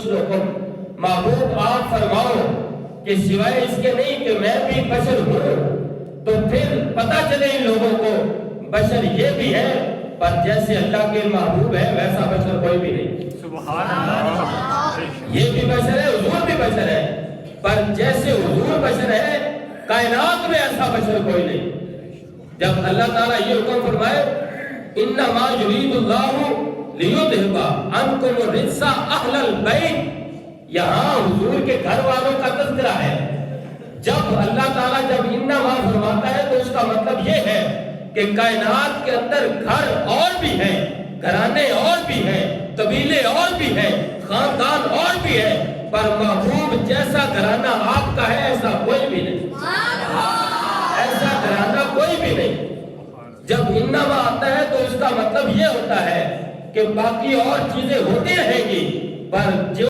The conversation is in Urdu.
محبوب آپ فرماؤ کہ سوائے اس کے نہیں کہ میں بھی بشر ہوں، تو پھر پتہ چلے ان لوگوں کو بشر یہ بھی ہے، پر جیسے اللہ کے محبوب ہے ویسا بشر کوئی بھی نہیں۔ سبحان اللہ۔ یہ بھی بشر ہے، حضور بھی بشر ہے، پر جیسے حضور بشر ہے کائنات میں ایسا بشر کوئی نہیں۔ جب اللہ تعالیٰ یہ حکم فرمائے انما یرید اللہ لیذھب عنکم الرجس اہل البیت، یہاں حضور کے گھر والوں کا تذکرہ ہے۔ جب اللہ تعالیٰ جب انما فرماتا ہے تو اس کا مطلب یہ ہے کہ کائنات کے اندر گھر اور بھی ہیں، گھرانے اور بھی ہیں، قبیلے اور بھی ہیں، خاندان اور بھی ہیں، پر محبوب جیسا گھرانہ آپ کا ہے ایسا کوئی بھی نہیں، ایسا گھرانہ کوئی بھی نہیں۔ جب انما آتا ہے تو اس کا مطلب یہ ہوتا ہے کہ باقی اور چیزیں ہوتی رہیں گی، پر جو